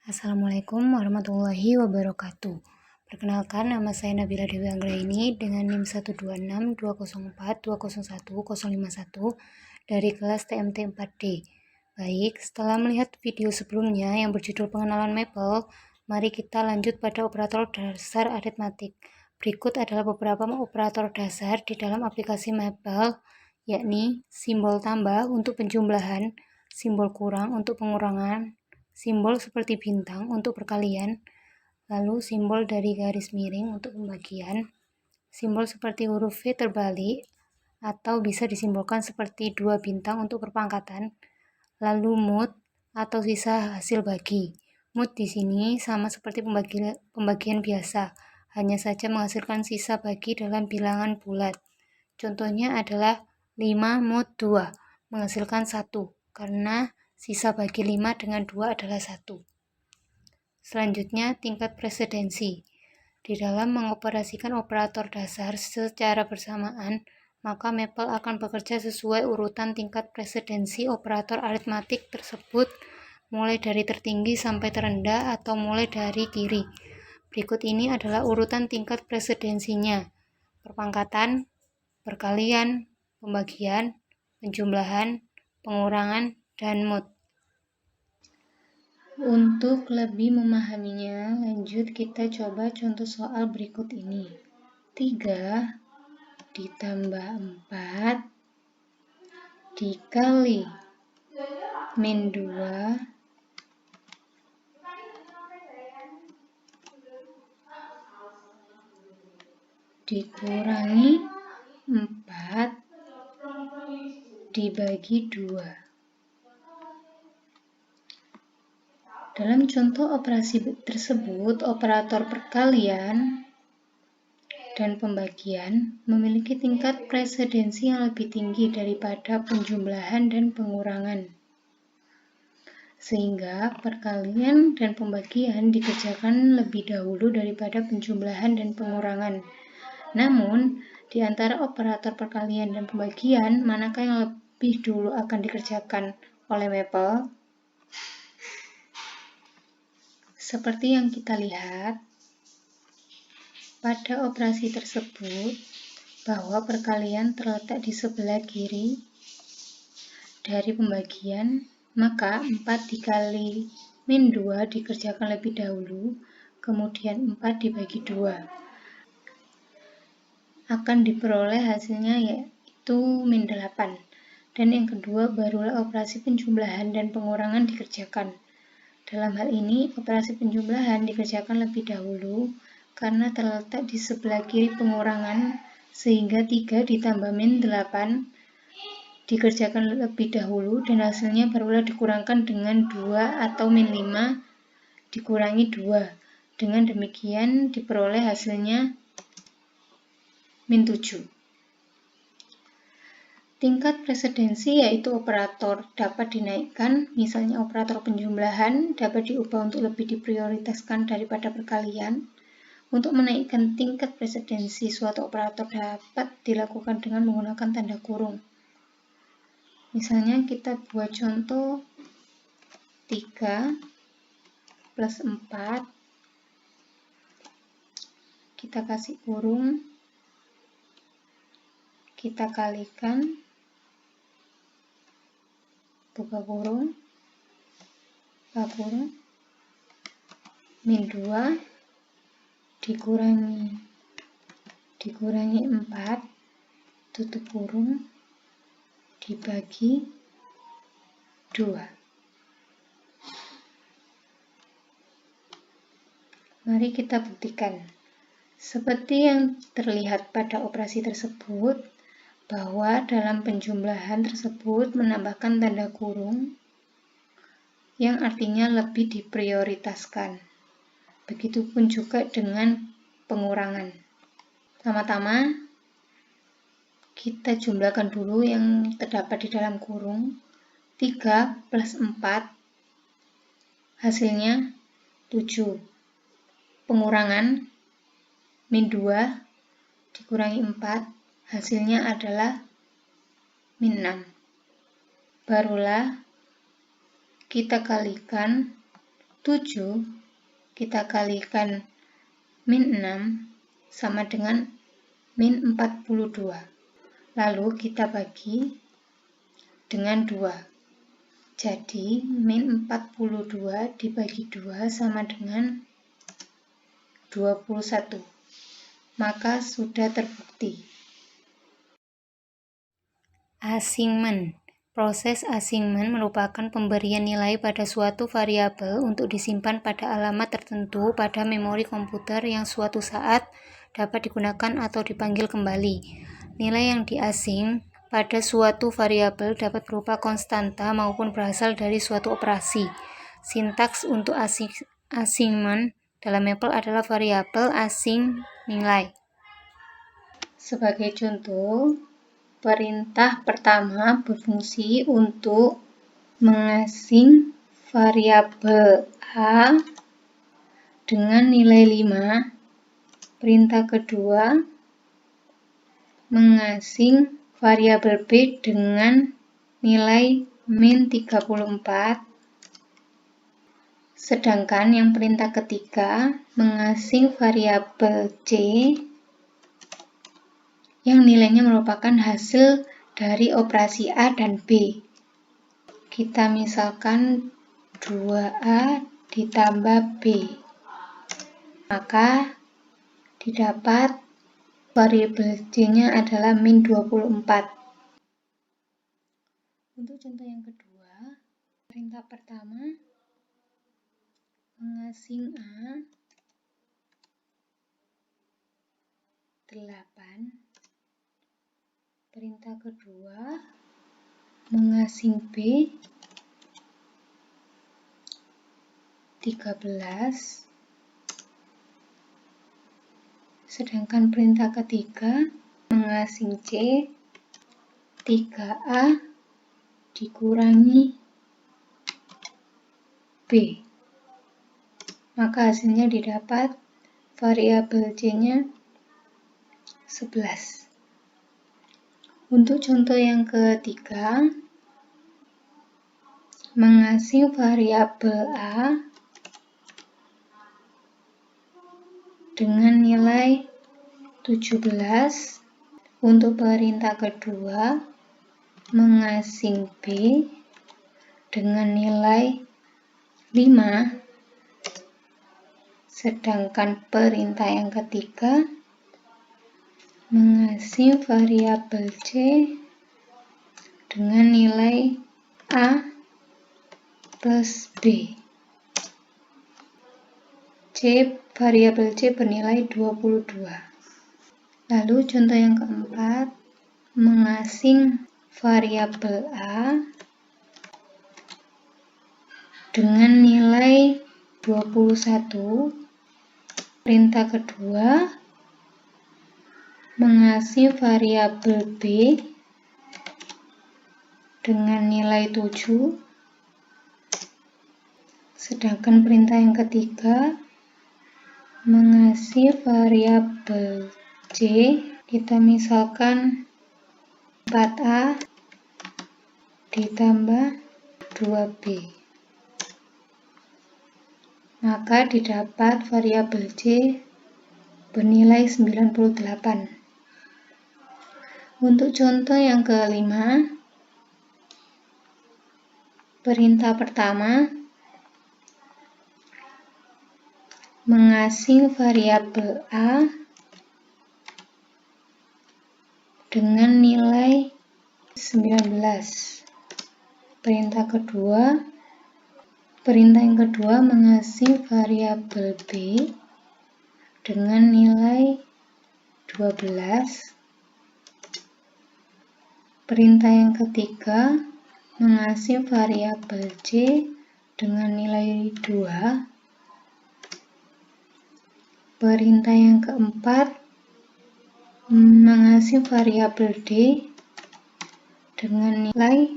Assalamualaikum warahmatullahi wabarakatuh. Perkenalkan, nama saya Nabila Dewi Anggraini dengan NIM 1262042010151 dari kelas TMT 4D. Baik, setelah melihat video sebelumnya yang berjudul pengenalan Maple, mari kita lanjut pada operator dasar aritmatik. Berikut adalah beberapa operator dasar di dalam aplikasi Maple, yakni simbol tambah untuk penjumlahan, simbol kurang untuk pengurangan, simbol seperti bintang untuk perkalian, lalu simbol dari garis miring untuk pembagian, simbol seperti huruf V terbalik, atau bisa disimbolkan seperti 2 bintang untuk perpangkatan, lalu mut atau sisa hasil bagi. Mut di sini sama seperti pembagian biasa, hanya saja menghasilkan sisa bagi dalam bilangan bulat. Contohnya adalah 5 mut 2, menghasilkan 1, karena sisa bagi 5 dengan 2 adalah 1. Selanjutnya, tingkat presidensi. Di dalam mengoperasikan operator dasar secara bersamaan, maka Maple akan bekerja sesuai urutan tingkat presidensi operator aritmatik tersebut, mulai dari tertinggi sampai terendah atau mulai dari kiri. Berikut ini adalah urutan tingkat presidensinya: perpangkatan, perkalian, pembagian, penjumlahan, pengurangan, dan mut. Untuk lebih memahaminya, lanjut kita coba contoh soal berikut ini. 3 ditambah 4 dikali min 2 dikurangi 4 dibagi 2. Dalam contoh operasi tersebut, operator perkalian dan pembagian memiliki tingkat presidensi yang lebih tinggi daripada penjumlahan dan pengurangan. Sehingga perkalian dan pembagian dikerjakan lebih dahulu daripada penjumlahan dan pengurangan. Namun, di antara operator perkalian dan pembagian, manakah yang lebih dulu akan dikerjakan oleh Maple? Seperti yang kita lihat pada operasi tersebut, bahwa perkalian terletak di sebelah kiri dari pembagian, maka 4 dikali min 2 dikerjakan lebih dahulu, kemudian 4 dibagi 2. Akan diperoleh hasilnya yaitu min 8. Dan yang kedua barulah operasi penjumlahan dan pengurangan dikerjakan. Dalam hal ini, operasi penjumlahan dikerjakan lebih dahulu karena terletak di sebelah kiri pengurangan, sehingga 3 ditambah min 8 dikerjakan lebih dahulu dan hasilnya barulah dikurangkan dengan 2 atau min 5 dikurangi 2. Dengan demikian diperoleh hasilnya min 7. Tingkat presidensi yaitu operator dapat dinaikkan, misalnya operator penjumlahan dapat diubah untuk lebih diprioritaskan daripada perkalian. Untuk menaikkan tingkat presidensi suatu operator dapat dilakukan dengan menggunakan tanda kurung. Misalnya kita buat contoh 3 plus 4, kita kasih kurung, kita kalikan, buka kurung, min 2 dikurangi 4, tutup kurung, dibagi 2. Mari kita buktikan. Seperti yang terlihat pada operasi tersebut, bahwa dalam penjumlahan tersebut menambahkan tanda kurung yang artinya lebih diprioritaskan. Begitupun juga dengan pengurangan. Pertama-tama, kita jumlahkan dulu yang terdapat di dalam kurung. 3 plus 4, hasilnya 7. Pengurangan, min 2 dikurangi 4, hasilnya adalah min 6. Barulah kita kalikan 7 kita kalikan min 6 sama dengan min 42. Lalu kita bagi dengan 2. Jadi min 42 dibagi 2 sama dengan 21. Maka sudah terbukti. Assignment. Proses assignment merupakan pemberian nilai pada suatu variabel untuk disimpan pada alamat tertentu pada memori komputer yang suatu saat dapat digunakan atau dipanggil kembali. Nilai yang diasing pada suatu variabel dapat berupa konstanta maupun berasal dari suatu operasi. Sintaks untuk assignment dalam Maple adalah variabel asing nilai. Sebagai contoh, perintah pertama berfungsi untuk mengasing variabel A dengan nilai 5. Perintah kedua mengasing variabel B dengan nilai min 34. Sedangkan yang perintah ketiga mengasing variabel C yang nilainya merupakan hasil dari operasi A dan B. Kita misalkan 2A ditambah B. Maka didapat variabel C-nya adalah min 24. Untuk contoh yang kedua, perintah pertama mengasing A 8. Perintah kedua mengasing B 13. Sedangkan perintah ketiga mengasing C 3A dikurangi B. Maka hasilnya didapat variabel C-nya 11. Untuk contoh yang ketiga, mengasing variabel A dengan nilai 17. Untuk perintah kedua, mengasing B dengan nilai 5. Sedangkan perintah yang ketiga mengasing variabel C dengan nilai A plus B. Variabel C bernilai 22. Lalu contoh yang keempat, mengasing variabel A dengan nilai 21. Perintah kedua mengasing variabel B dengan nilai 7. Sedangkan perintah yang ketiga mengasing variabel C, kita misalkan 4A ditambah 2B. Maka didapat variabel C bernilai 98. Untuk contoh yang kelima, perintah pertama mengasing variabel A dengan nilai 19. Perintah yang kedua mengasing variabel B dengan nilai 12. Perintah yang ketiga mengasing variabel C dengan nilai 2. Perintah yang keempat mengasing variabel D dengan nilai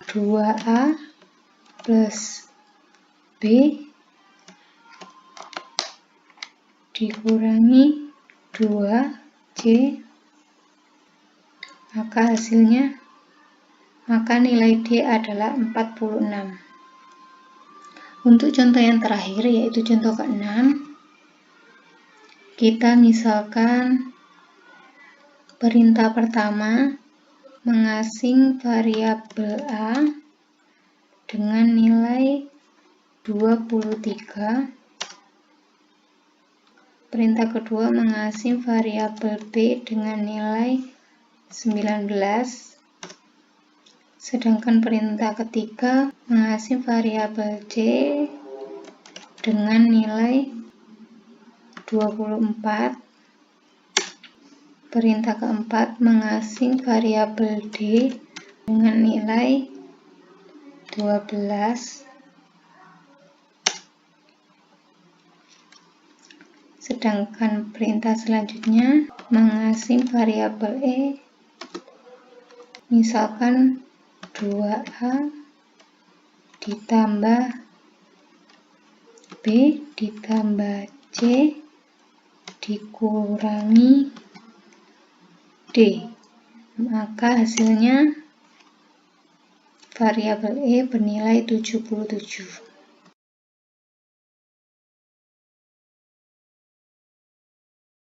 2A plus B dikurangi 2C. Maka nilai D adalah 46. Untuk contoh yang terakhir, yaitu contoh ke-6, kita misalkan perintah pertama mengasing variabel A dengan nilai 23. Perintah kedua mengasing variabel B dengan nilai 19. Sedangkan perintah ketiga mengasing variabel C dengan nilai 24. Perintah keempat mengasing variabel D dengan nilai 12. Sedangkan perintah selanjutnya mengasing variabel E, misalkan 2A ditambah B ditambah C dikurangi D, maka hasilnya variabel E bernilai 77.